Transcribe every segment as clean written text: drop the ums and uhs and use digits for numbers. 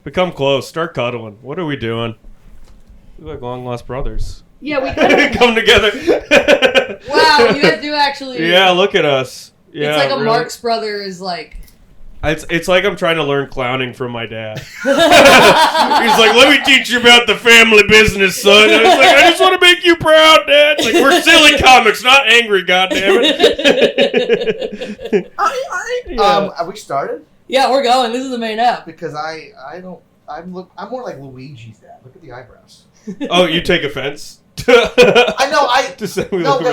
We come close. Start cuddling. What are we doing? We're like long lost brothers. Yeah, we kind of come together. Wow, you guys do actually. Yeah, look at us. Yeah, it's like a really. Marx Brothers like. It's like I'm trying to learn clowning from my dad. He's like, let me teach you about the family business, son. And I was like, I just want to make you proud, Dad. It's like, we're silly comics, not angry, goddammit. Have we started? Yeah, we're going. This is the main app. Because I'm more like Luigi's dad. Look at the eyebrows. Oh, you take offense? I know. Because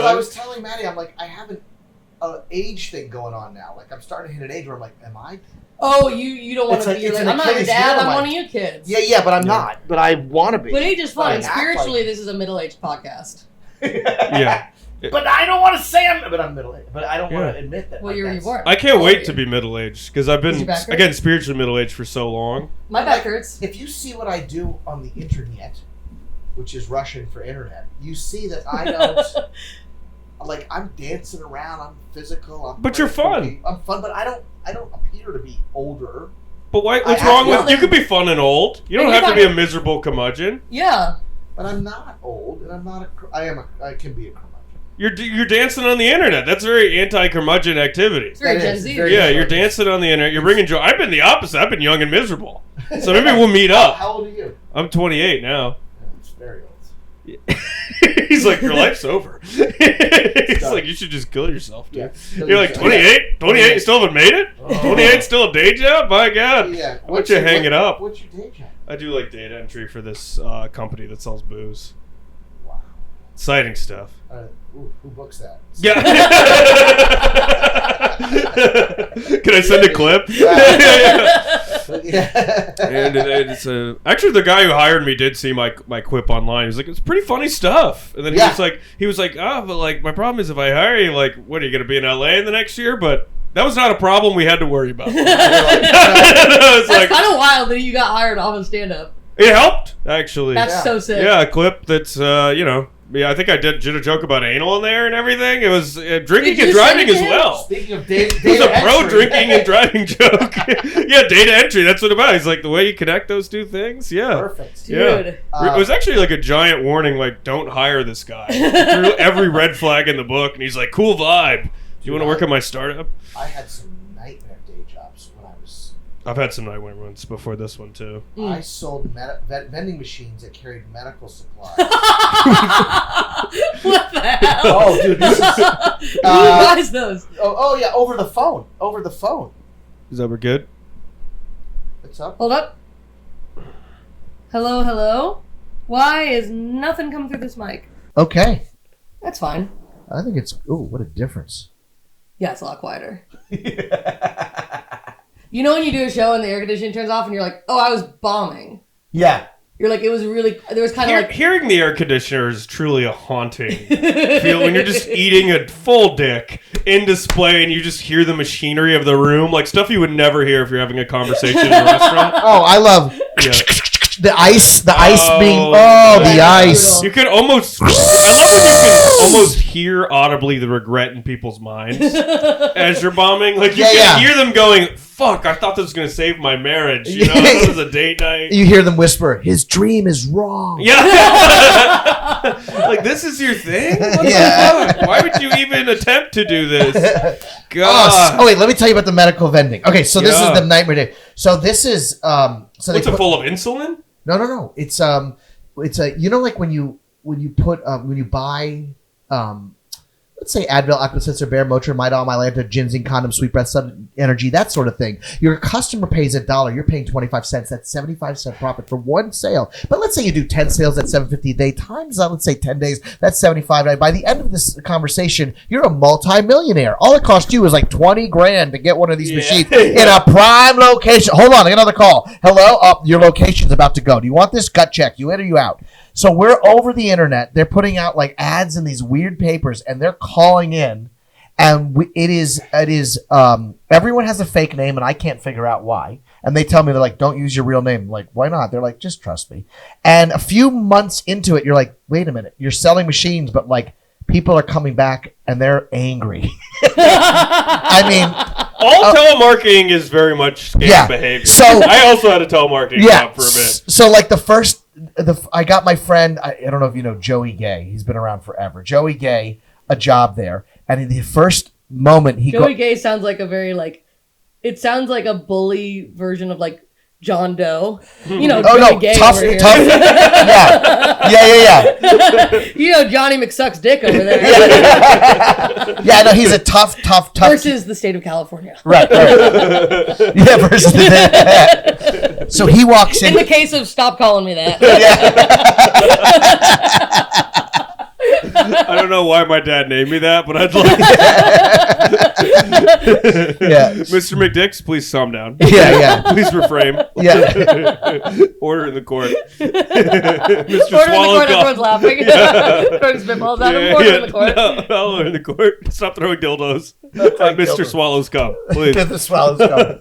I was telling Maddie, I'm like, I have an age thing going on now. Like, I'm starting to hit an age where I'm like, am I? Oh, you don't want to be like, I'm not your dad, I'm one of you kids. Yeah, but I'm not. But I want to be. But age is fine. Spiritually, this is a middle-aged podcast. Yeah. But I don't want to say I'm middle-aged. But I don't want to admit that. Well, you were. I can't wait to be middle-aged because I've been, back hurt? again, spiritually middle-aged for so long. My back hurts. If you see what I do on the internet, which is Russian for internet, you see that I don't... Like, I'm dancing around, I'm physical, but you're fun. I'm fun, but I don't appear to be older. But what's wrong with... You could be fun and old. You don't have to be a miserable curmudgeon. Yeah. But I'm not old, and I'm not I can be a curmudgeon. You're dancing on the internet. That's very anti-curmudgeon activity. It's very Gen Z. Yeah, you're dancing on the internet. You're bringing joy. I've been the opposite. I've been young and miserable. So maybe we'll meet up. How old are you? I'm 28 now. It's very old. He's like, your life's over. He's like, you should just kill yourself, dude. Yeah. You're like, 28? 28? You still haven't made it? 28 still a day job? My God. Yeah. Why don't you hang it up? What's your day job? I do like data entry for this company that sells booze. Wow. Exciting stuff. Who books that? Yeah. Can I send a clip? Yeah. And it's actually the guy who hired me did see my quip online. He was like, it's pretty funny stuff. And then he was like, but like my problem is if I hire you, like, what are you gonna be in LA in the next year? But that was not a problem we had to worry about. That's like, kind of wild that you got hired off of stand-up. It helped, actually. That's so sick. Yeah, a clip that's I think I did a joke about anal in there and everything. It was drinking and driving as well. Speaking of data it was a pro drinking and driving joke. Yeah, data entry. That's what about. He's like, the way you connect those two things. Yeah, perfect. Yeah. Dude. It was actually like a giant warning, like, don't hire this guy. Threw every red flag in the book, and he's like, cool vibe. Do you want to work at my startup? I had some nightmare day jobs when I was... I've had some nightmare ones before this one, too. I sold vending machines that carried medical supplies. What the hell? Oh, dude, this is... Who buys those? Oh, yeah, over the phone. Over the phone. Is that we're good? What's up? Hold up. Hello? Why is nothing coming through this mic? Okay. That's fine. I think it's... Ooh, what a difference. Yeah, it's a lot quieter. You know when you do a show and the air conditioning turns off and you're like, oh, I was bombing. Yeah. You're like, it was really... There was kind of like... Hearing the air conditioner is truly a haunting feel when you're just eating a full dick in display and you just hear the machinery of the room, like stuff you would never hear if you're having a conversation in a restaurant. Oh, I love... Yeah. The ice being... the ice. You can almost... I love when you can almost hear audibly the regret in people's minds as you're bombing. Like, you can hear them going, fuck, I thought this was going to save my marriage. You know, this was a date night. You hear them whisper, his dream is wrong. Yeah. Like, this is your thing? What the fuck? Why would you even attempt to do this? God. Oh, wait, let me tell you about the medical vending. Okay, so this is the nightmare day. So this is... What's it full of insulin? No. It's a you know, like when you buy let's say Advil, Aquasensor, Bear, Motrin, Midol, Mylanta, Ginseng, Condom, Sweet Breath, Sun Energy, that sort of thing. Your customer pays $1. You're paying 25 cents. That's 75-cent profit for one sale. But let's say you do 10 sales at $7.50 a day times, let's say 10 days. That's $75. By the end of this conversation, you're a multi-millionaire. All it cost you is like $20,000 to get one of these machines in a prime location. Hold on, I got another call. Hello, your location's about to go. Do you want this? Gut check. You in or you out? So we're over the internet. They're putting out like ads in these weird papers, and they're calling in, and it is everyone has a fake name, and I can't figure out why. And they tell me, they're like, don't use your real name. I'm like, why not? They're like, just trust me. And a few months into it, you're like, wait a minute, you're selling machines, but like people are coming back and they're angry. I mean, All telemarketing is very much scam behavior. So I also had a telemarketing job for a bit. So like I got my friend, I don't know if you know Joey Gay. He's been around forever. Joey Gay, a job there. And in the first moment Joey Gay sounds like a very it sounds like a bully version of like John Doe. You know, Joey Gay tough. over here. Yeah. You know Johnny McSuck's dick over there. Yeah, no, he's a tough. Versus the state of California. Right. Yeah, versus the So he walks in. In the case of stop calling me that. I don't know why my dad named me that, but I'd like Mr. McDicks, please calm down. Yeah. Please refrain. Yeah. Order in the court. Mr. Swallow, everyone's laughing. Throwing spitballs at him. Order in the court. No, order in the court. Stop throwing dildos. Mr. Swallow's cum, please. Mr. Swallow's cum.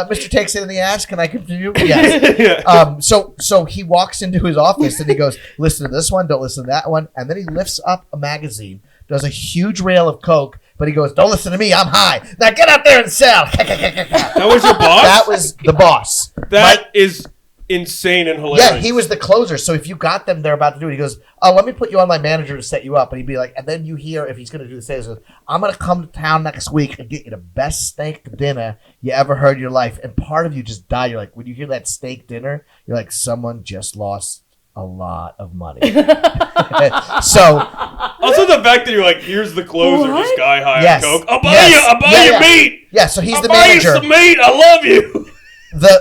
Mr. Takes it in the ass. Can I continue? Yes. So he walks into his office and he goes, listen to this one, don't listen to that one. And then he lifts up a magazine, does a huge rail of coke, but he goes, don't listen to me, I'm high. Now get out there and sell. That was your boss? That was the boss. That is insane and hilarious. Yeah, he was the closer. So if you got them, they're about to do it. He goes, oh, let me put you on my manager to set you up. And he'd be like, and then you hear, if he's going to do the sales, he goes, I'm going to come to town next week and get you the best steak dinner you ever heard in your life. And part of you just die. You're like, when you hear that steak dinner, you're like, someone just lost a lot of money. So also the fact that you're like, here's the closer, this guy high on coke. I'll buy you meat. Yeah, so he's the I'll manager. buy you some meat. I love you.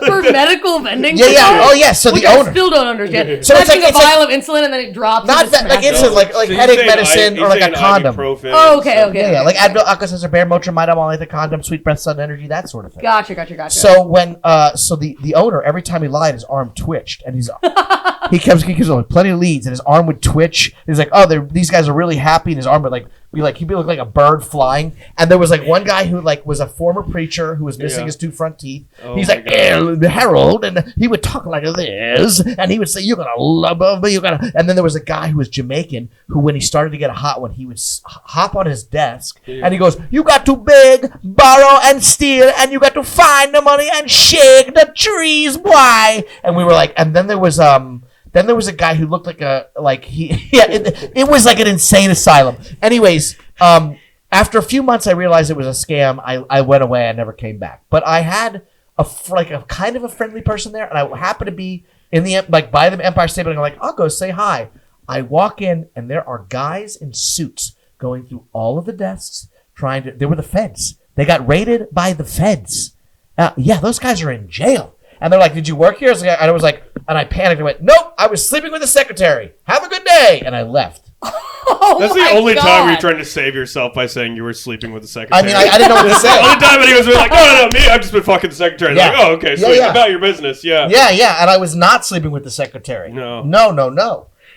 For medical vending? Yeah. Oh, yeah. So which the owner. I still don't understand. So it's like a vial of insulin and then it drops. Not that, like insulin, like headache medicine or like a condom. Oh, okay. Yeah, like Advil, Alka-Seltzer, Bear, Motrin, Midol, the condom, Sweet Breath, Sun Energy, that sort of thing. Gotcha. So when, the owner, every time he lied, his arm twitched, and he comes with plenty of leads, and his arm would twitch. He's like, oh, these guys are really happy, and his arm would he'd look like a bird flying. And there was like one guy who was a former preacher who was missing his two front teeth. He's like, Harold, and he would talk like this, and he would say, you're gonna love me, and then there was a guy who was Jamaican who, when he started to get a hot one, he would hop on his desk and he goes, you got to beg, borrow, and steal, and you got to find the money and shake the trees, boy. And we were like, and then there was a guy who looked like it was like an insane asylum. Anyways, after a few months, I realized it was a scam. I went away. I never came back. But I had a kind of a friendly person there, and I happened to be by the Empire State Building. I'm like, I'll go say hi. I walk in, and there are guys in suits going through all of the desks they were the feds. They got raided by the feds. Those guys are in jail. And they're like, did you work here? And I was like, and I panicked and went, nope, I was sleeping with the secretary. Have a good day. And I left. That's the only time where you're trying to save yourself by saying you were sleeping with the secretary. I mean, I didn't know what to say. The only time that he was like, no, me, I've just been fucking the secretary. Yeah. Like, oh, okay, so about your business, yeah. Yeah, and I was not sleeping with the secretary. No.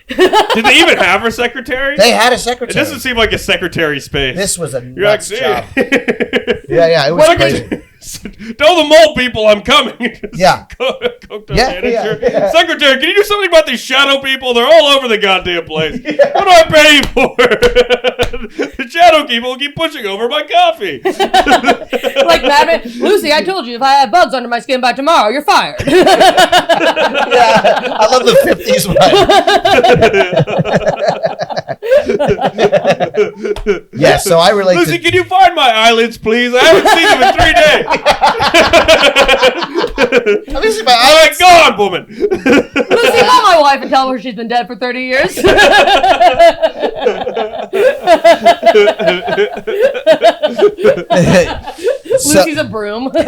Did they even have a secretary? They had a secretary. It doesn't seem like a secretary space. This was a nuts job. Yeah, it was crazy. Tell the mole people I'm coming. Yeah. Secretary, can you do something about these shadow people? They're all over the goddamn place. Yeah. What do I pay you for? The shadow people keep pushing over my coffee. Like Batman. Lucy, I told you if I had bugs under my skin by tomorrow, you're fired. Yeah, I love the 50s one. Yeah, so I relate Lucy, can you find my eyelids, please? I haven't seen them in 3 days. Let me see my eyelids. All right, go on, woman. Lucy, call my wife and tell her she's been dead for 30 years. Lucy's a broom. Wait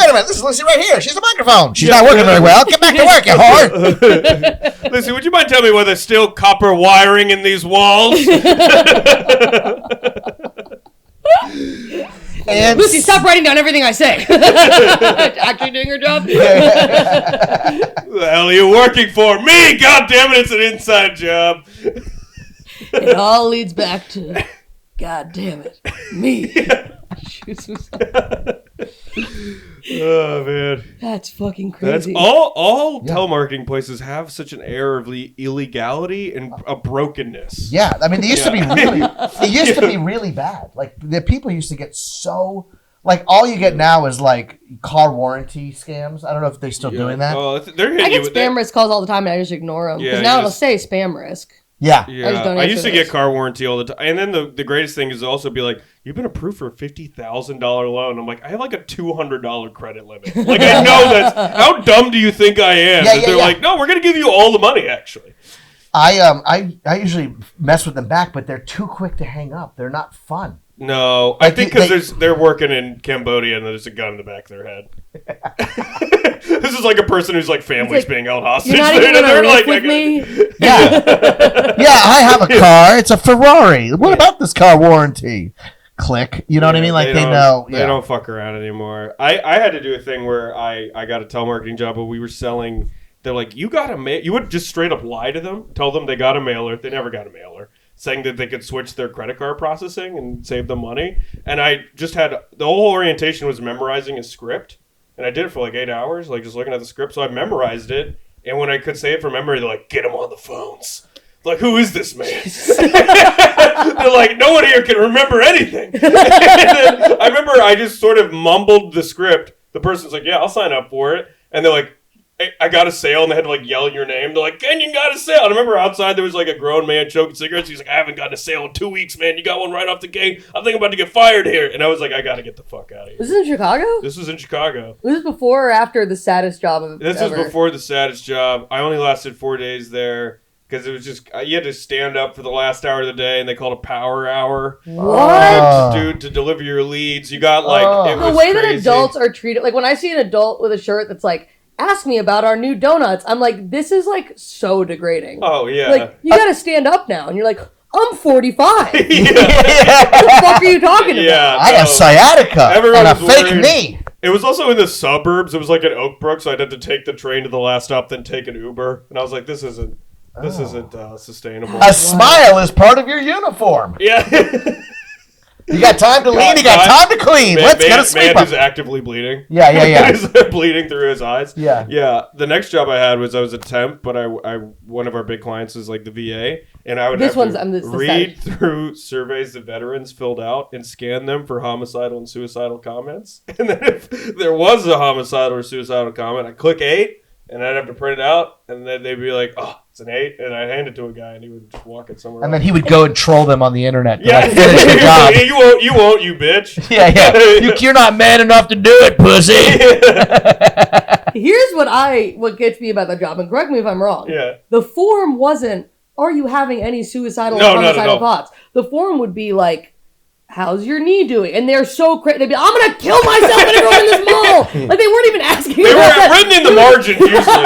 a minute, this is Lucy right here. She's a microphone. She's not working very well. Get back to work, you whore. Lucy, would you mind telling me why there's still copper wiring in these walls? And Lucy, stop writing down everything I say. Actually doing her job? Who the hell are you working for? Me! God damn it, it's an inside job. It all leads back to, God damn it, me. Oh man, That's fucking that's crazy. all telemarketing places have such an air of illegality and a brokenness. Yeah, I mean, they used to be really. It used to be really bad. Like the people used to get so. Like all you get now is like car warranty scams. I don't know if they're still doing that. Oh, they're I hitting you get with spam risk calls all the time, and I just ignore them because now it'll say spam risk. Yeah. I used to get car warranty all the time. And then the greatest thing is to also be like, you've been approved for a $50,000 loan. I'm like, I have like a $200 credit limit. Like, I know that's... How dumb do you think I am? They're like, no, we're going to give you all the money, actually. I usually mess with them back, but they're too quick to hang up. They're not fun. No, I think because they're working in Cambodia and there's a gun in the back of their head. This is like a person whose like family's being held hostage. You're not even gonna riff with me? Yeah. Yeah, I have a car. It's a Ferrari. What about this car warranty? Click. You know what I mean? Like they know. They don't fuck around anymore. I had to do a thing where I got a telemarketing job, but we were selling. They're like, you got a mail. You would just straight up lie to them, tell them they got a mailer. They never got a mailer. Saying that they could switch their credit card processing and save them money. And I just had, the whole orientation was memorizing a script. And I did it for like 8 hours, like just looking at the script. So I memorized it. And when I could say it from memory, they're like, get him on the phones. Like, who is this man? They're like, no one here can remember anything. And then I remember I just sort of mumbled the script. The person's like, yeah, I'll sign up for it. And they're like, I got a sale, and they had to like yell your name. They're like, Kenyon got a sale. And I remember outside there was like a grown man choking cigarettes. He's like, I haven't gotten a sale in 2 weeks, man. You got one right off the gate. I'm thinking about to get fired here. And I was like, I got to get the fuck out of here. This is in Chicago? This was in Chicago. Was this before or after the saddest job of This ever? was before the saddest job. I only lasted 4 days there because it was just, you had to stand up for the last hour of the day, and they called it power hour. What? To deliver your leads. You got like, it was the way crazy. that adults are treated, like when I see an adult with a shirt that's like, ask me about our new donuts, I'm like, this is like so degrading. Oh, yeah. Like, you gotta stand up now. And you're like, I'm 45. Yeah. What the fuck are you talking about? Yeah, I have sciatica Everyone and a was fake worried. knee. It was also in the suburbs. It was like in Oak Brook, so I'd have to take the train to the last stop, then take an Uber. And I was like, this isn't sustainable. A smile is part of your uniform. Yeah. You got time to lean, you got time to clean. Let's get a sleep Man up. who's actively bleeding. Yeah. He's bleeding through his eyes. Yeah. The next job I had was I was a temp, but I one of our big clients is like the VA, and I would have to read through surveys that veterans filled out and scan them for homicidal and suicidal comments. And then if there was a homicidal or suicidal comment, I'd click 8, and I'd have to print it out, and then they'd be like, oh, it's an 8, and I'd hand it to a guy, and he would just walk it somewhere And else. then he would go and troll them on the internet to Yeah. like finish the job. You won't, you bitch. Yeah. You're not man enough to do it, pussy. Here's what gets me about that job, and correct me if I'm wrong. Yeah. The form wasn't, are you having any suicidal No, or homicidal no. thoughts? The form would be like, how's your knee doing? And they're so crazy. They'd be like, I'm going to kill myself and everyone in this mall. Like, they weren't even asking. They were written in the margin, usually.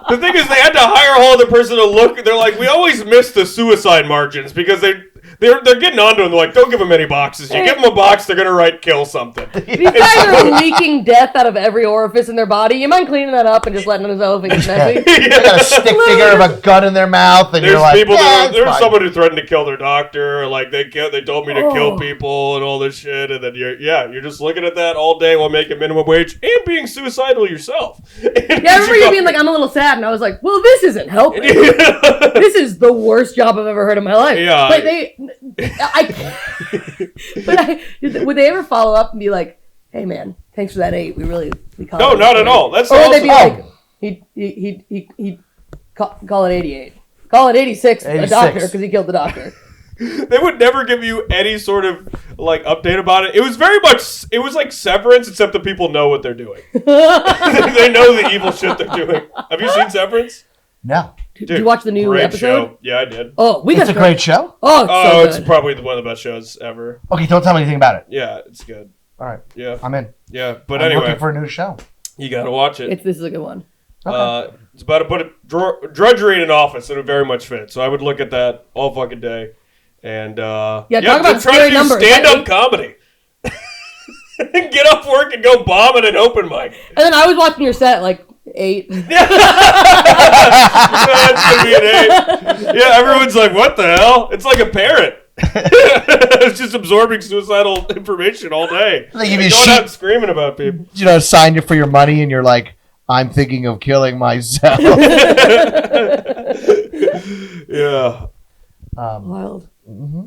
The thing is, they had to hire a whole other person to look. They're like, we always miss the suicide margins because they're getting onto them. They're like, don't give them any boxes. You give them a box, they're going to write kill something. These guys are leaking death out of every orifice in their body. You mind cleaning that up and just letting them know if it's messy? They got a stick figure of a gun in their mouth, and There's you're like, people. yeah, There's someone who threatened to kill their doctor. Or like they told me to kill people and all this shit. And then you're just looking at that all day while making minimum wage and being suicidal yourself. Yeah, I remember you being like, I'm a little sad, and I was like, well, this isn't helping. This is the worst job I've ever heard in my life. Yeah. But would they ever follow up and be like, hey man, thanks for that 8. We caught No, it. not at all. That's or would awesome. they be like, he call it 88. Call it 86, a doctor, because he killed the doctor. They would never give you any sort of like update about it. It was like Severance, except the people know what they're doing. They know the evil shit they're doing. Have you seen Severance? No. Did you watch the new great episode? Show. Yeah, I did. Oh, It's a great show? Oh, it's so good. It's probably one of the best shows ever. Okay, don't tell me anything about it. Yeah, it's good. All right. Yeah. I'm in. Yeah, but I'm anyway. looking for a new show. You gotta watch it. This is a good one. Okay. It's about to put a drudgery in an office. It would very much fit. So I would look at that all fucking day. And talk about try scary to do numbers. stand-up comedy. Get off work and go bomb at an open mic. And then I was watching your set like 8. That's gonna be an 8. Yeah, everyone's like, what the hell? It's like a parrot. It's just absorbing suicidal information all day. They give you going out and screaming about people. Sign you for your money, and you're like, I'm thinking of killing myself. Yeah. Wild. Mm-hmm.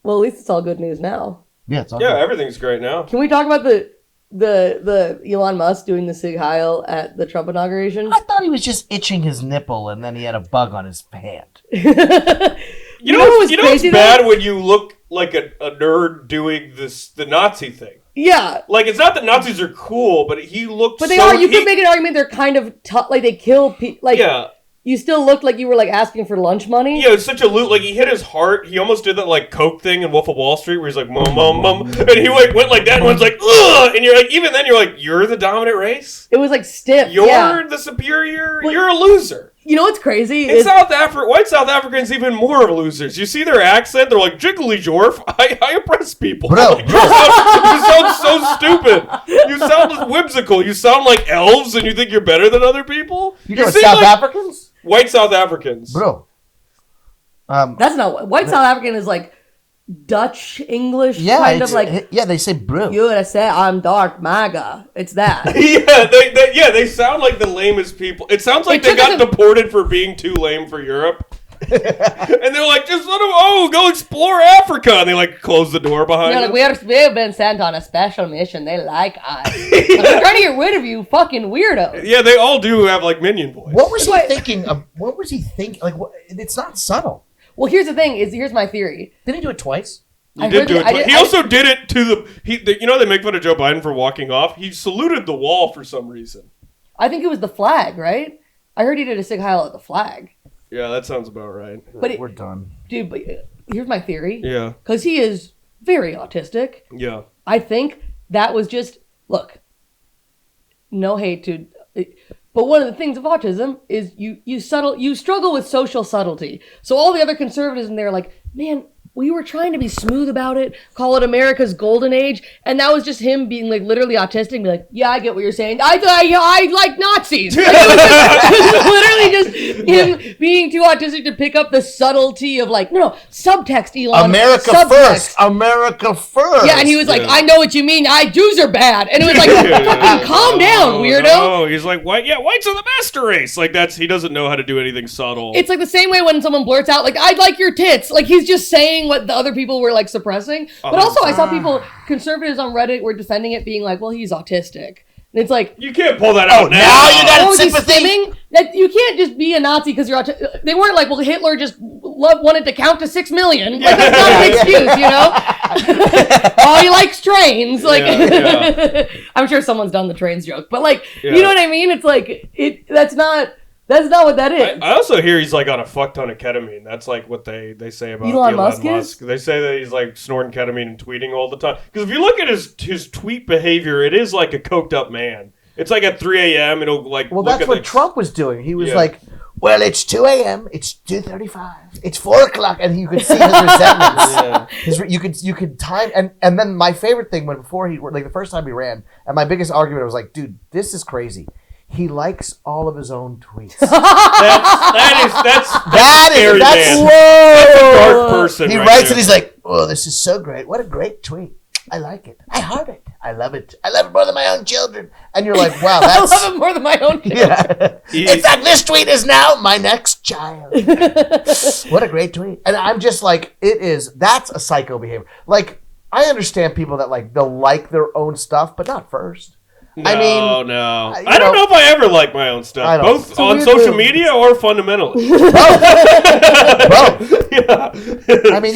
Well, at least it's all good news now. Yeah, it's all Yeah, good. everything's great now. Can we talk about the Elon Musk doing the Sig Heil at the Trump inauguration? I thought he was just itching his nipple, and then he had a bug on his hand. You know what's bad when you look like a nerd doing the Nazi thing. Yeah. Like, it's not that Nazis are cool, but he looked. But they are. You could make an argument they're kind of tough. Like they kill people. Like yeah. You still looked like you were like asking for lunch money. Yeah, it's such a loot. Like he hit his heart. He almost did that like Coke thing in Wolf of Wall Street, where he's like mum mum mum, and he like went like that, and one's like ugh, and you're like, even then you're like, you're the dominant race. It was like stiff. You're the superior. Well, you're a loser. You know what's crazy? In South Africa, white South Africans even more losers. You see their accent; they're like jiggly jorf. I oppress people. Bro, you sound so stupid. You sound whimsical. You sound like elves, and you think you're better than other people. You know South Africans? White South Africans, bro. That's not white South African is like Dutch English, kind of like they say bro. You would say I'm dark MAGA. It's that. They sound like the lamest people. It sounds like they got deported for being too lame for Europe. And they're like, just let them, go explore Africa. And they like close the door behind them. Like, we've been sent on a special mission. They like us. I'm trying to get rid of you fucking weirdos. Yeah, they all do have like minion voice. What was he thinking of? What was he thinking? Like, it's not subtle. Well, here's the thing. Here's my theory. Did he do it twice? He did do it twice. He also did it to they make fun of Joe Biden for walking off. He saluted the wall for some reason. I think it was the flag, right? I heard he did a Sig Heil at the flag. Yeah, that sounds about right. But we're done. Dude, but here's my theory. Yeah. Because he is very autistic. Yeah. I think that was just, look, no hate to, but one of the things of autism is you struggle with social subtlety. So all the other conservatives in there are like, man, we were trying to be smooth about it, call it America's golden age, and that was just him being like literally autistic, and be like, yeah, I get what you're saying. I like Nazis. Like, it was literally just him being too autistic to pick up the subtlety of like, no, subtext, Elon. America subtext. First. America first. Yeah, and he was like, I know what you mean. Jews are bad. And it was like, fucking calm down, weirdo. No, he's like, white. Yeah, whites are the master race. Like he doesn't know how to do anything subtle. It's like the same way when someone blurts out, like, I like your tits. Like he's just saying what the other people were like suppressing. But also I saw conservatives on Reddit were defending it, being like, well, he's autistic. And it's like, you can't pull that out now. Now you got sympathy. That you can't just be a Nazi because you're autistic. They weren't like, well, Hitler just wanted to count to 6 million. Like that's not an excuse, you know. Oh, he likes trains. Like, I'm sure someone's done the trains joke, but like, you know what I mean? It's like that's not what that is. I also hear he's like on a fuck ton of ketamine. That's like what they say about Elon Musk. They say that he's like snorting ketamine and tweeting all the time. Because if you look at his tweet behavior, it is like a coked up man. It's like at 3 a.m. It'll like. Well, that's what Trump was doing. He was like, well, it's 2 a.m. It's 2:35. It's 4 o'clock, and you could see his resentments. You could time and then my favorite thing before the first time he ran, and my biggest argument was like, dude, this is crazy. He likes all of his own tweets. That's whoa. That's a dark person. He writes and he's like, "Oh, this is so great! What a great tweet! I like it. I heart it. I love it. I love it more than my own children." And you're like, "Wow, that's I love it more than my own children." Yeah. In fact, this tweet is now my next child. What a great tweet! And I'm just like, that's a psycho behavior. Like, I understand people that like they'll like their own stuff, but not first. No, I mean, no. I don't know if I ever like my own stuff, both on social media or fundamentally. Both. Yeah. I mean,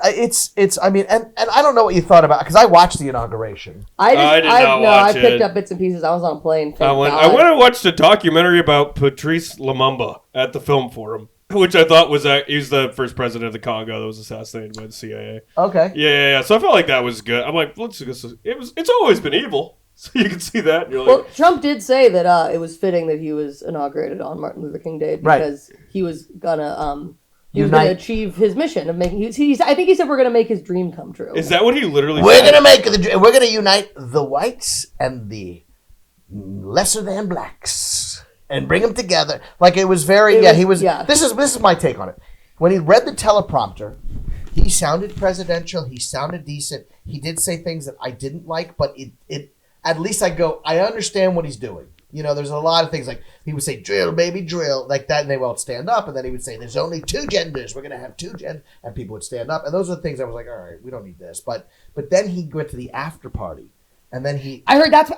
it's. I mean, and I don't know what you thought about because I watched the inauguration. I picked up bits and pieces. I was on a plane. I went and watched a documentary about Patrice Lumumba at the Film Forum, which I thought was he's the first president of the Congo that was assassinated by the CIA. Okay. Yeah. So I felt like that was good. I'm like, it's always been evil. So you can see that. You're well, Trump did say that it was fitting that he was inaugurated on Martin Luther King Day because he was gonna achieve his mission of making. I think he said we're gonna make his dream come true. Is that what he literally said? We're gonna unite the whites and the lesser than blacks and bring them together. Like it was very. This is my take on it. When he read the teleprompter, he sounded presidential. He sounded decent. He did say things that I didn't like, but it at least I understand what he's doing. You know, there's a lot of things like he would say, drill, baby, drill, like that, and they won't stand up. And then he would say, there's only 2 genders. We're going to have 2 genders. And people would stand up. And those are the things I was like, all right, we don't need this. But then he went to the after party. And then I heard that's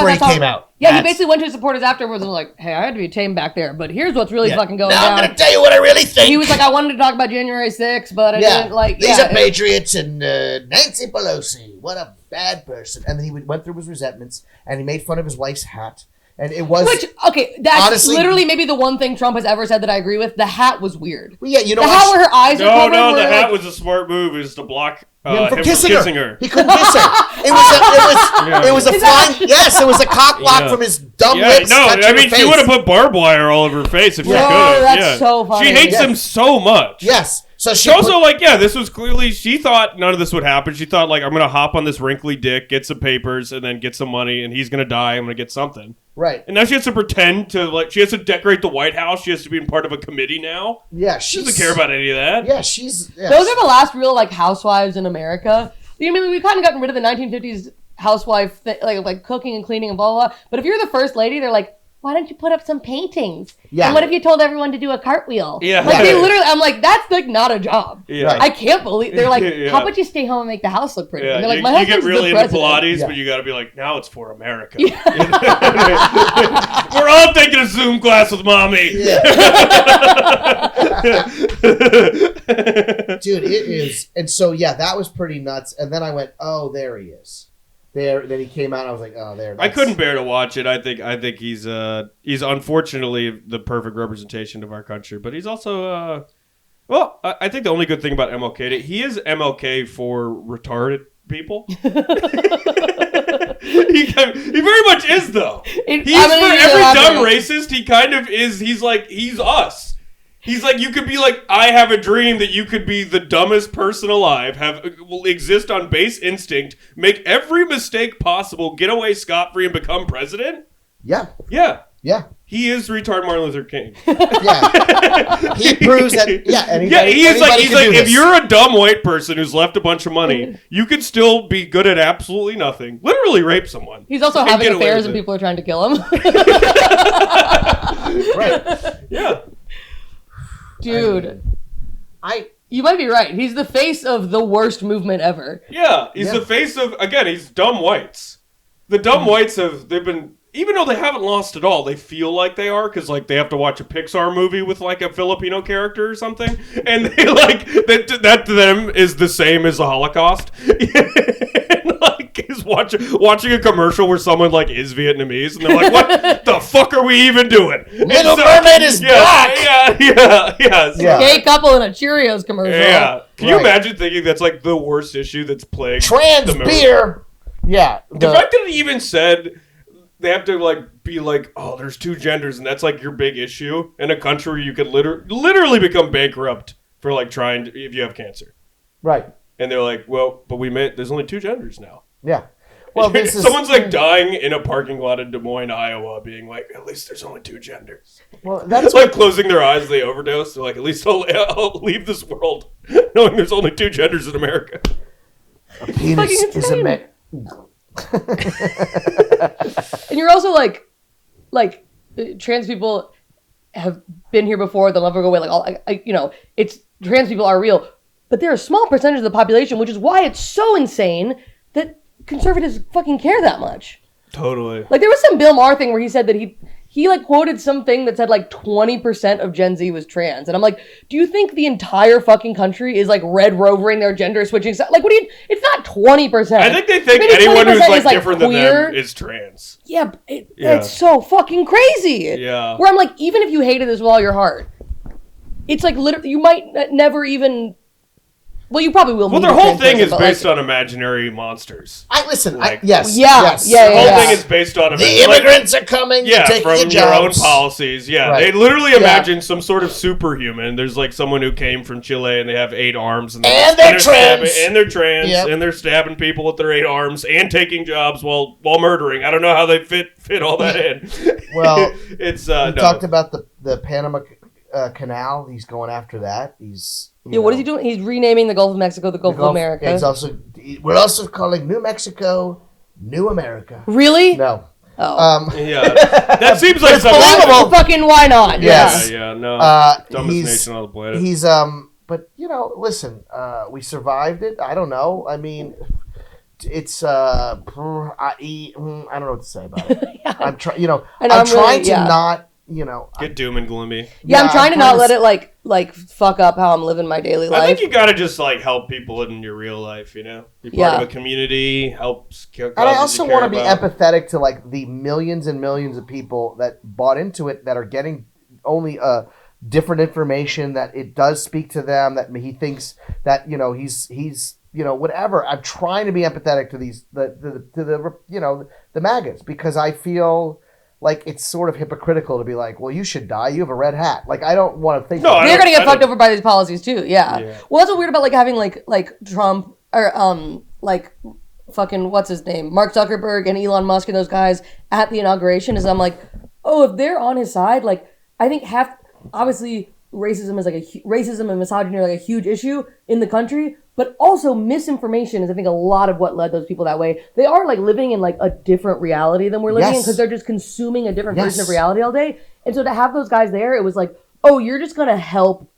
where he came out. Yeah, he basically went to his supporters afterwards and was like, hey, I had to be tame back there, but here's what's really fucking going down. I'm going to tell you what I really think. And he was like, I wanted to talk about January 6th, but I didn't like... These are patriots and Nancy Pelosi. What a bad person. And then he went through his resentments and he made fun of his wife's hat. And it was... that's honestly, literally maybe the one thing Trump has ever said that I agree with. The hat was weird. Well, yeah, you know the hat where her eyes are covered. No, the hat was a smart move. Is to block him from kissing her. He couldn't kiss her. It was a flying... Yes, it was a cock block from his dumb lips. No, I mean, she would have put barbed wire all over her face if she could have. That's so funny. She hates him so much. Yes. So she also, this was clearly, she thought none of this would happen. She thought, I'm going to hop on this wrinkly dick, get some papers, and then get some money, and he's going to die. I'm going to get something. Right. And now she has to pretend to, she has to decorate the White House. She has to be part of a committee now. Yeah, she doesn't care about any of that. Yeah, she's... Yes. Those are the last real, housewives in America. I mean, we've kind of gotten rid of the 1950s housewife, like cooking and cleaning and blah, blah, blah. But if you're the first lady, they're like, why don't you put up some paintings? Yeah. And what if you told everyone to do a cartwheel? Yeah. They literally, I'm like, that's not a job. Yeah. I can't believe, they're like, how about you stay home and make the house look pretty? Yeah. And they're like, my husband's you get really into Pilates, but you got to be like, now it's for America. Yeah. We're all taking a Zoom class with mommy. Yeah. Dude, it is. And so, that was pretty nuts. And then I went, oh, there he is. Then he came out and I was like, oh, there. I couldn't bear to watch it. I think he's unfortunately the perfect representation of our country, but he's also I think the only good thing about MLK, he is MLK for retarded people. He very much is though. He's for every dumb racist. He kind of is. He's us. He's like, you could be like, I have a dream that you could be the dumbest person alive, will exist on base instinct, make every mistake possible, get away scot-free, and become president? Yeah. Yeah. Yeah. He is retard Martin Luther King. Yeah. He proves that, he's like, if you're a dumb white person who's left a bunch of money, you could still be good at absolutely nothing. Literally rape someone. He's also having affairs and people are trying to kill him. Right. Yeah. Dude, you might be right. He's the face of the worst movement ever. Yeah, he's the face of, again, he's dumb whites. The dumb whites they've been, even though they haven't lost at all, they feel like they are, because they have to watch a Pixar movie with a Filipino character or something, and they that to them is the same as the Holocaust. Is watching a commercial where someone is Vietnamese and they're like, what the fuck are we even doing? Little Mermaid is black. Yeah. Gay couple in a Cheerios commercial. Yeah. Can you imagine thinking that's the worst issue that's plagued trans beer? Yeah. The fact that it even said they have to be oh, there's 2 genders and that's your big issue in a country where you could literally become bankrupt for trying to, if you have cancer. Right. And they're like, well, but there's only 2 genders now. Yeah. Well, someone's dying in a parking lot in Des Moines, Iowa, being at least there's only 2 genders. Well, that's closing their eyes as they overdose. They're at least I'll leave this world knowing there's only 2 genders in America. A penis is a man. And you're also trans people have been here before. They'll never go away. It's trans people are real, but they're a small percentage of the population, which is why it's so insane that conservatives fucking care that much. Totally. There was some Bill Maher thing where he said that he quoted something that said 20% of Gen Z was trans. And I'm like, do you think the entire fucking country is red rovering their gender switching? What do you, it's not 20%. I think they think anyone who's different than them is trans. Yeah, it's so fucking crazy. Yeah. Where I'm even if you hated this with all your heart, it's literally, you might never even... Well, you probably will. Well, their whole thing is based on imaginary monsters. Yes. The whole thing is based on the immigrants are coming. From your own policies. Yeah, right. They literally imagine some sort of superhuman. There's someone who came from Chile and they have 8 arms and they're trans. And they're trans and they're stabbing people with their 8 arms and taking jobs while murdering. I don't know how they fit all that in. Well, it's we talked about the Panama Canal. He's going after that. He's Yeah, what is he doing? He's renaming the Gulf of Mexico the Gulf of America. Yeah, we're also calling New Mexico New America. Really? No. Oh. Yeah, that seems like something. Well, fucking why not? Yes. Yeah, no. Dumbest nation on the planet. He's but listen, we survived it. I don't know. I mean, it's I don't know what to say about it. Yeah. I'm trying to not get doom and gloomy. Yeah, I'm trying to not let it like fuck up how I'm living my daily life. I think you gotta just like help people in your real life, Be part of a community, helps. And I also want to be empathetic to like the millions and millions of people that bought into it that are getting only different information, that it does speak to them, that he thinks that he's whatever. I'm trying to be empathetic to these the maggots, because I feel like it's sort of hypocritical to be like, well, you should die. You have a red hat. Like, I don't want to think. No, they're gonna get fucked over by these policies too. Yeah. Well, that's what's weird about like having like Trump or like fucking what's his name, Mark Zuckerberg and Elon Musk and those guys at the inauguration is I'm like, oh, if they're on his side, like I think obviously racism is like racism and misogyny are like a huge issue in the country. But also misinformation is, I think, a lot of what led those people that way. They are like living in like a different reality than we're living in, because they're just consuming a different version of reality all day. And so to have those guys there, it was like, oh, you're just going to help.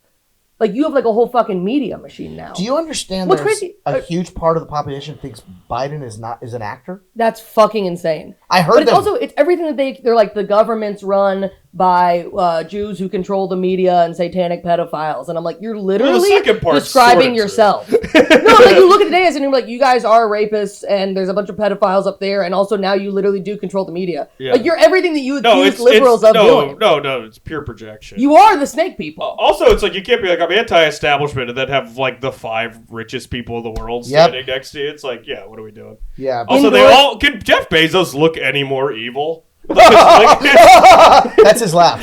Like, you have like a whole fucking media machine now. Do you understand what's crazy? A huge part of the population thinks Biden is an actor? That's fucking insane. I heard But it's everything that they're like, the government's run by Jews who control the media and satanic pedophiles. And I'm like, you're literally describing yourself. No, like you look at the data and you're like, you guys are rapists and there's a bunch of pedophiles up there. And also now you literally do control the media. Yeah. Like you're everything that you accuse liberals of doing. No, it's pure projection. You are the snake people. Also, it's like, you can't be like, I'm anti-establishment and then have like the 5 richest people in the world standing next to you. It's like, yeah, what are we doing? Yeah. Also, can Jeff Bezos look any more evil? That's his laugh.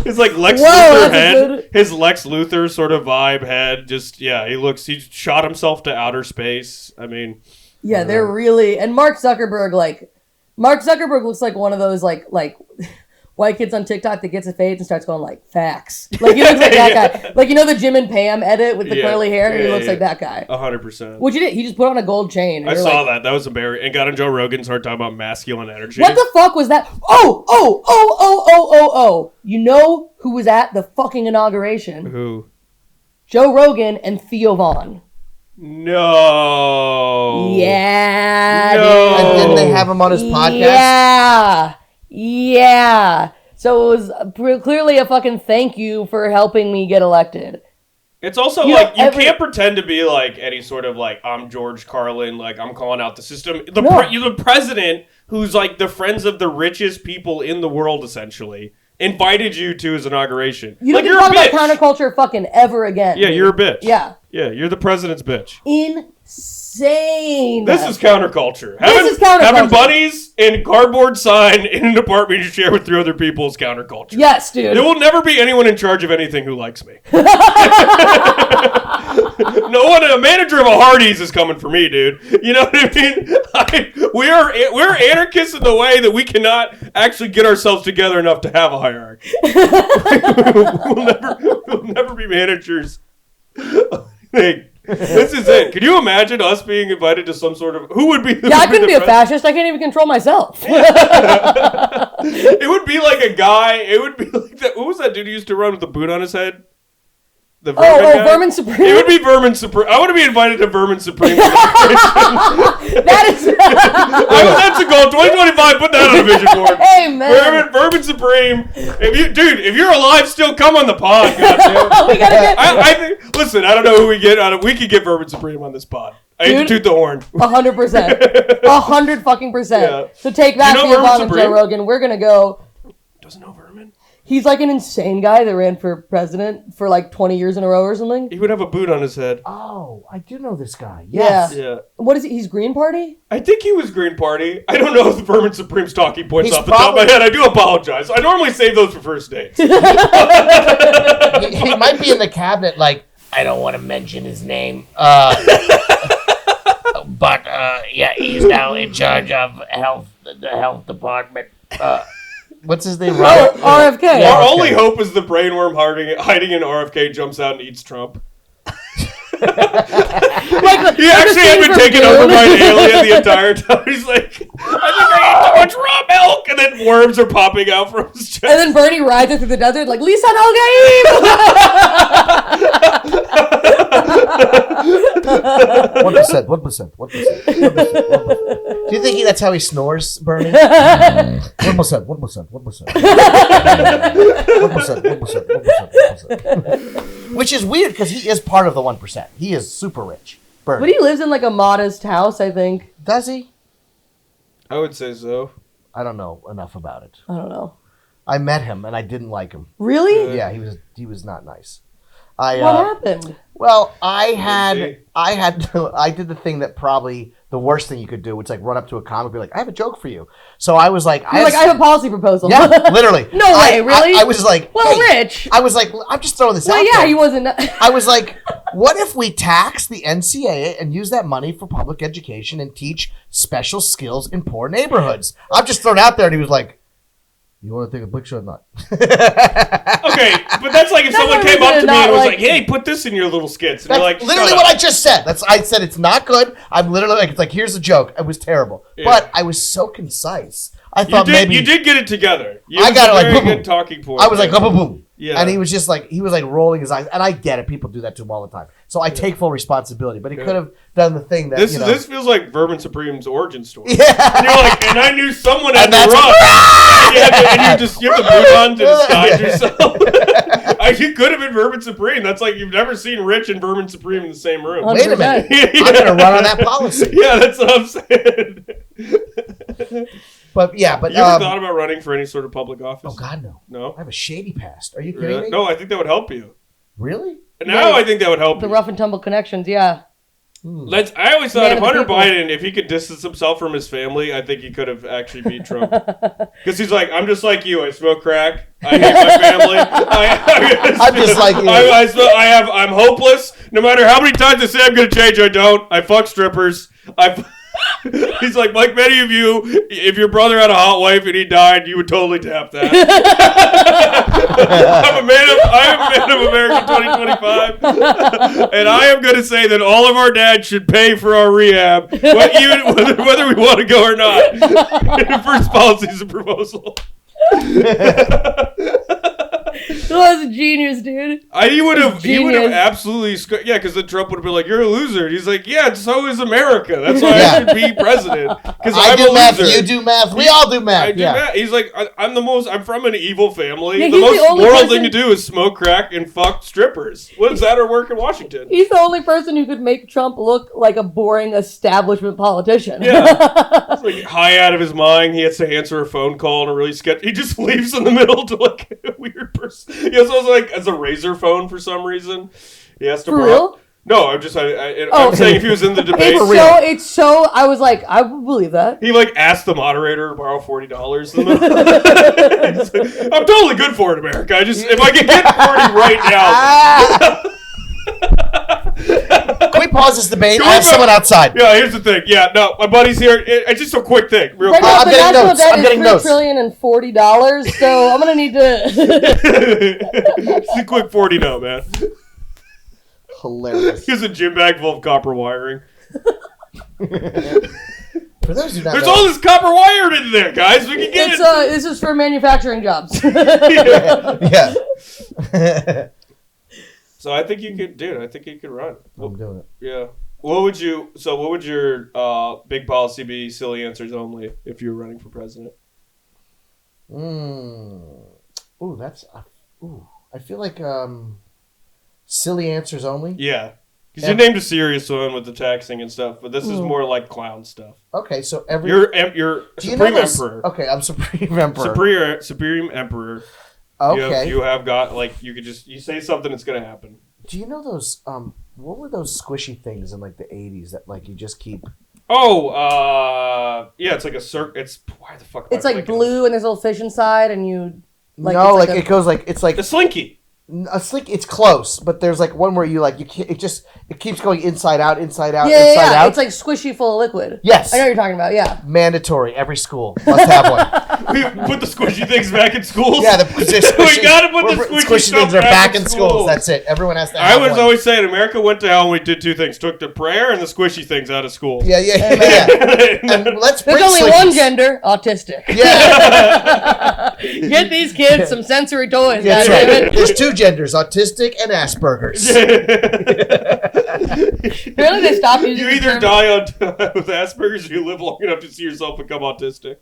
It's like Lex Luthor head. His Lex Luthor sort of vibe head. Just, he shot himself to outer space. I mean. Yeah, they're really, and Mark Zuckerberg looks like one of those like white kids on TikTok that gets a fade and starts going like facts. Like he looks like that guy. Like the Jim and Pam edit with the curly hair. He looks like that guy. 100%. What you did? He just put on a gold chain. I saw that. That was embarrassing. And got on Joe Rogan, started talking about masculine energy. What the fuck was that? Oh! You know who was at the fucking inauguration? Who? Joe Rogan and Theo Vaughn. No. Yeah. No. And didn't they have him on his podcast? Yeah. So it was clearly a fucking thank you for helping me get elected. It's also you can't pretend to be like any sort of like, I'm George Carlin, like I'm calling out the system. You're the president who's like the friends of the richest people in the world, essentially, invited you to his inauguration. You don't talk about counterculture fucking ever again. Yeah, dude. You're a bitch. Yeah. Yeah, you're the president's bitch. Insane. This is counterculture. This is counterculture. Having bunnies and cardboard sign in an apartment you share with 3 other people is counterculture. Yes, dude. There will never be anyone in charge of anything who likes me. No one, a manager of a Hardee's is coming for me, dude. You know what I mean? We're anarchists in the way that we cannot actually get ourselves together enough to have a hierarchy. we'll never be managers. This is it. Can you imagine us being invited to some sort of... Who would be... I couldn't be a fascist. I can't even control myself. It would be like a guy... It would be like that... Who was that dude who used to run with the boot on his head? The Vermin guy? Vermin Supreme? It would be Vermin Supreme. I want to be invited to Vermin Supreme. That is... That's a goal. 2025, put that on a vision board. Hey, man. Vermin Supreme. If you're alive, still come on the pod. We gotta get... I think... Listen, I don't know who we get on it. We could get Vermin Supreme on this pod. I hate to toot the horn. 100%. 100% Yeah. So take that, Theo and Joe Rogan. We're gonna go... Doesn't know Vermin? He's like an insane guy that ran for president for like 20 years in a row or something. He would have a boot on his head. Oh, I do know this guy. Yes. Yeah. What is he? He's Green Party? I think he was Green Party. I don't know if the Vermin Supreme's talking points off the top of my head. I do apologize. I normally save those for first dates. He might be in the cabinet like, I don't want to mention his name. But he's now in charge of the health department. What's his name? RFK. Our only hope is the brainworm hiding in RFK jumps out and eats Trump. He actually had been taken over by an alien the entire time. He's like, I think I ate too much raw milk, and then worms are popping out from his chest. And then Bernie rides it through the desert like, Lisa Nogaim! 1%. Do you think that's how he snores, Bernie? 1%. 1%. Which is weird because he is part of the 1%. He is super rich. Bernie. But he lives in like a modest house, I think. Does he? I would say so. I don't know enough about it. I don't know. I met him and I didn't like him. Really? Yeah, he was not nice. What happened? Well, I did the thing that probably the worst thing you could do, which is like run up to a comic and be like, I have a joke for you. So I was like, I have a policy proposal. Yeah, literally. No way, really? I was like, well, Rich. I was like, I'm just throwing this out yeah, there. he wasn't. I was like, what if we tax the NCAA and use that money for public education and teach special skills in poor neighborhoods? I'm just throwing it out there, and he was like, you want to take a picture or not? Okay, but that's like if someone came up to me and was like, hey, put this in your little skits. And that's you're like, literally what I just said. I said it's not good. I'm literally like, it's like, here's a joke. It was terrible. Yeah. But I was so concise. I thought maybe... You did get it together. I got it like, boom, good talking point. I was like, boom, boom. Yeah. And he was just like, rolling his eyes. And I get it. People do that to him all the time. So I take full responsibility. But he could have done the thing that, This feels like Vermin Supreme's origin story. Yeah. And you're like, and I knew someone had to run. And you have to move on to disguise yourself. You could have been Vermin Supreme. That's like you've never seen Rich and Vermin Supreme in the same room. Wait a minute. I'm going to run on that policy. Yeah, that's what I'm saying. But you ever thought about running for any sort of public office? Oh God, no. No? I have a shady past. Are you kidding me? No, I think that would help you. Really? Now I think that would help the you. rough and tumble connections, yeah. I always thought if Hunter Biden, if he could distance himself from his family, I think he could have actually beat Trump. Because he's like, I'm just like you. I smoke crack. I hate my family. I'm just like you. I'm hopeless. No matter how many times I say I'm going to change, I don't. I fuck strippers. He's like many of you, if your brother had a hot wife and he died, you would totally tap that. I am a man of America 2025, and I am going to say that all of our dads should pay for our rehab, whether we want to go or not. First policy is a proposal. That's a genius, dude. He would have absolutely, because then Trump would have been like, "You're a loser." And he's like, "Yeah, so is America. That's why I should be president." Because I do math, loser. you do math, we all do math. I do math. He's like, I'm from an evil family. Yeah, the most moral thing to do is smoke crack and fuck strippers. What does that or work in Washington? He's the only person who could make Trump look like a boring establishment politician. Yeah, he's like high out of his mind. He has to answer a phone call and a really sketch. He just leaves in the middle to like a weird person. He also has like as a razor phone for some reason. He has to. For real? No, I'm just. I'm saying if he was in the debate, it's so. I was like, I would believe that. He like asked the moderator to borrow $40. I'm totally good for it, America. If I can get 40 right now. Can we pause this debate? I have someone outside. Yeah, here's the thing. Yeah, no, my buddy's here. It's just a quick thing. Real quick. I'm getting notes. I'm getting notes. $3,040,000,000, so I'm gonna need to. Just a quick 40 no, man. Hilarious. Here's a gym bag full of copper wiring. For those who don't There's know, all this copper wired in there, guys. We can get it. This is for manufacturing jobs. Yeah. So I think you could, dude. I think you could run. I'm doing it. Yeah. What would your big policy be? Silly answers only. If you were running for president. Ooh, that's. I feel like silly answers only. Yeah. Because you named a serious one with the taxing and stuff, but this is more like clown stuff. Okay, so you're Supreme Emperor. Okay, I'm Supreme Emperor. Supreme Emperor. Okay. You have got you say something, it's gonna happen. Do you know those what were those squishy things in like the 80s that like you just keep? Oh, yeah, it's like a circle. It's why the fuck? It's like blue and there's a little fish inside, and you. Like, no, like it goes like it's like the Slinky. A slick, it's close, but there's like one where you can't, it keeps going inside out, inside out, Yeah, inside out. It's like squishy full of liquid. Yes. I know what you're talking about, yeah. Mandatory. Every school must have one. We put the squishy things back in schools. Yeah, we gotta put the squishy things are back in schools. That's it. Everyone has to have one. I was always saying America went to hell and we did two things. Took the prayer and the squishy things out of school. Yeah. And let's bring There's only slickies. one gender, autistic. Yeah. Get these kids some sensory toys. That's goddammit. right. There's two genders, autistic and Asperger's. Apparently they stopped using You the either term- die with Asperger's or you live long enough to see yourself become autistic.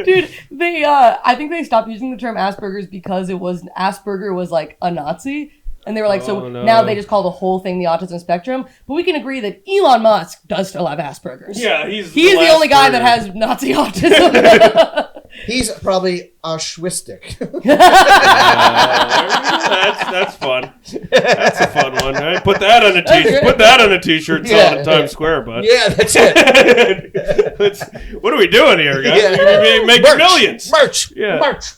Dude, I think they stopped using the term Asperger's because Asperger was like a Nazi. And they were like, now they just call the whole thing the autism spectrum. But we can agree that Elon Musk does still have Asperger's. Yeah, he's the only guy that has Nazi autism. He's probably Auschwitztic. That's fun. That's a fun one, right? Put that on a t-shirt. Put that on a t-shirt. Sell it in Times Square, bud. Yeah, that's it. What are we doing here, guys? Yeah. We're making millions. Merch. Yeah. Merch.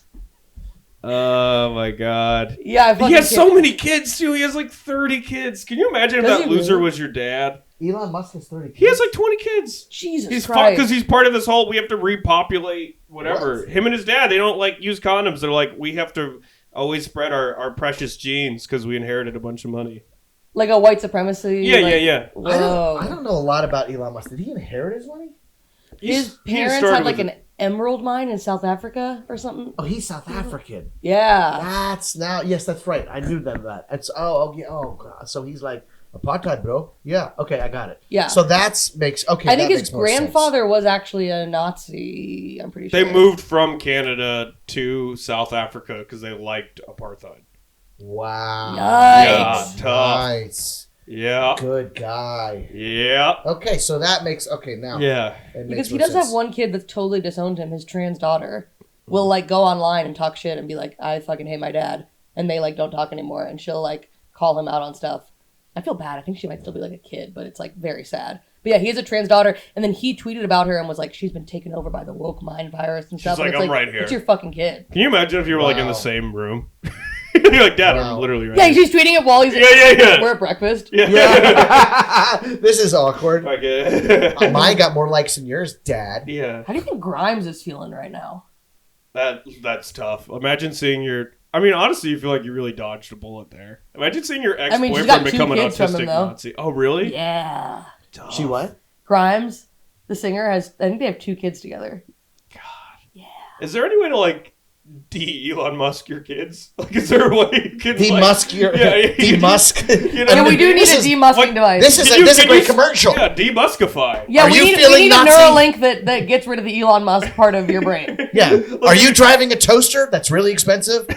Oh my god. Yeah, he has so many kids too. He has like 30 kids. Can you imagine if Does that he loser really? was your dad? Elon Musk has 30 kids. He has like 20 kids. Jesus He's Christ. because he's part of this whole. We have to repopulate whatever. What? Him and his dad. They don't like use condoms. They're like we have to always spread our precious genes because we inherited a bunch of money. Like a white supremacy. Yeah. Whoa. I don't know a lot about Elon Musk. Did he inherit his money? His parents had like an emerald mine in South Africa or something. Oh, he's South African. Yeah. That's right. I knew that. It's God. So he's like apartheid, bro. Yeah. Okay, I got it. Yeah. So I think his grandfather was actually a Nazi. I'm pretty sure. They moved from Canada to South Africa because they liked apartheid. Wow. Yikes. Yeah, tough. Nice. Yeah. Good guy. Yeah. Okay, so that makes now. Yeah. Because he does have one kid that's totally disowned him. His trans daughter will like go online and talk shit and be like, I fucking hate my dad. And they like don't talk anymore. And she'll like call him out on stuff. I feel bad. I think she might still be like a kid, but it's like very sad. But yeah, he has a trans daughter. And then he tweeted about her and was like, she's been taken over by the woke mind virus and stuff. She's like, and it's I'm right here. It's your fucking kid. Can you imagine if you were like in the same room? You're like, Dad, I'm literally right Yeah, here. she's tweeting it while he's we're at breakfast. Yeah. This is awkward. Okay. Mine got more likes than yours, Dad. Yeah. How do you think Grimes is feeling right now? That's tough. Imagine seeing your... I mean, honestly, you feel like you really dodged a bullet there. Imagine seeing your ex-boyfriend become an autistic Nazi. Oh, really? Yeah. Tough. She what? Grimes, the singer, I think they have 2 kids together. God. Yeah. Is there any way to, like, Elon Musk your kids? Like, is there a way you can... Musk your... Musk. You know, Yeah, we do need a demusking device. This is a great commercial. Yeah, demuskify. Yeah, Are we you need feeling a Nazi? Neuralink that gets rid of the Elon Musk part of your brain. Yeah. Are you driving a toaster that's really expensive?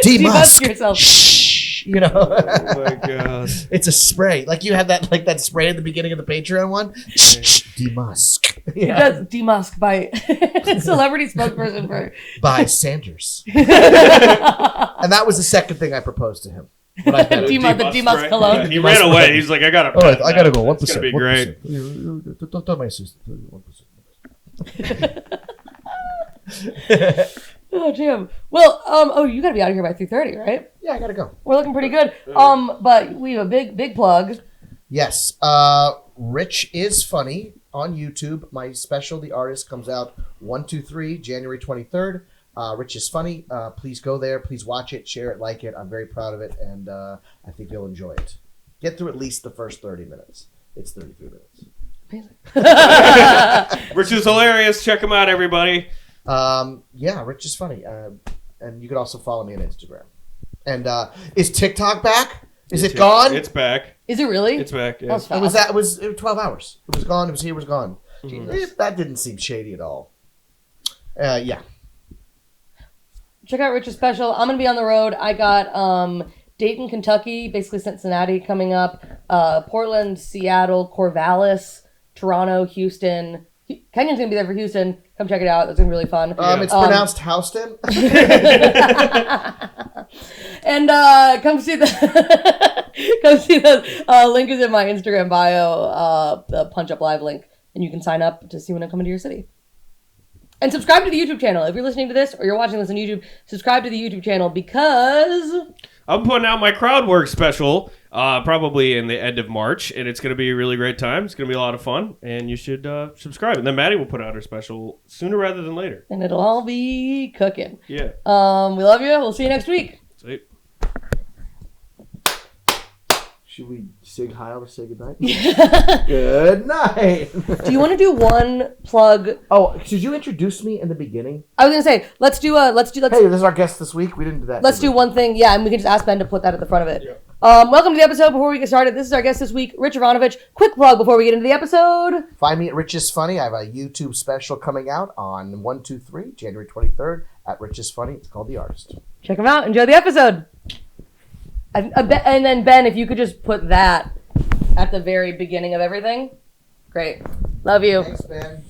Demusk yourself. Shh. You know. Oh my god. It's a spray. Like you had that spray at the beginning of the Patreon one. Shh. Demusk. It does demusk by celebrity spokesperson for by Sanders. And that was the second thing I proposed to him. When I met him. the demusk cologne. Yeah, he ran away. He's like, I gotta. All right, I gotta go. 1%. It's gonna be great. Don't tell my sister. 1%. Oh, damn. Well, you gotta be out of here by 3:30, right? Yeah, I gotta go. We're looking pretty good. But we have a big plug. Yes. Rich is Funny on YouTube. My special, The Artist, comes out 1-2-3 January 23rd. Rich is Funny. Please go there. Please watch it, share it, like it. I'm very proud of it, and I think you'll enjoy it. Get through at least the first 30 minutes. It's 33 minutes. Rich is hilarious. Check him out, everybody. Yeah, Rich is Funny. And you can also follow me on Instagram. And is TikTok back? Is it gone? It's back. Is it really? It's back. Yeah. That was It was 12 hours. It was gone. It was here. It was gone. Jesus. That didn't seem shady at all. Yeah. Check out Rich's special. I'm gonna be on the road. I got Dayton, Kentucky, basically Cincinnati coming up. Portland, Seattle, Corvallis, Toronto, Houston. Kenyon's gonna be there for Houston. Come check it out. It's gonna be really fun. It's pronounced Houston. And come see the link is in my Instagram bio, the Punch Up Live link, and you can sign up to see when I come into your city. And subscribe to the YouTube channel. If you're listening to this or you're watching this on YouTube, subscribe to the YouTube channel because... I'm putting out my crowd work special probably in the end of March, and it's going to be a really great time. It's going to be a lot of fun, and you should subscribe. And then Maddie will put out her special sooner rather than later. And it'll all be cooking. Yeah. We love you. We'll see you next week. See. Should we say hi or say goodnight? Good night. Do you want to do one plug? Oh, should you introduce me in the beginning? I was gonna say let's do. Hey, this is our guest this week. We didn't do that. Let's do one thing. Yeah, and we can just ask Ben to put that at the front of it. Yeah. Welcome to the episode. Before we get started, this is our guest this week, Rich Aronovitch. Quick plug before we get into the episode. Find me at Rich is Funny. I have a YouTube special coming out on 123 January 23rd at Rich is Funny. It's called The Artist. Check them out. Enjoy the episode. And then Ben, if you could just put that at the very beginning of everything. Great. Love you. Thanks, Ben.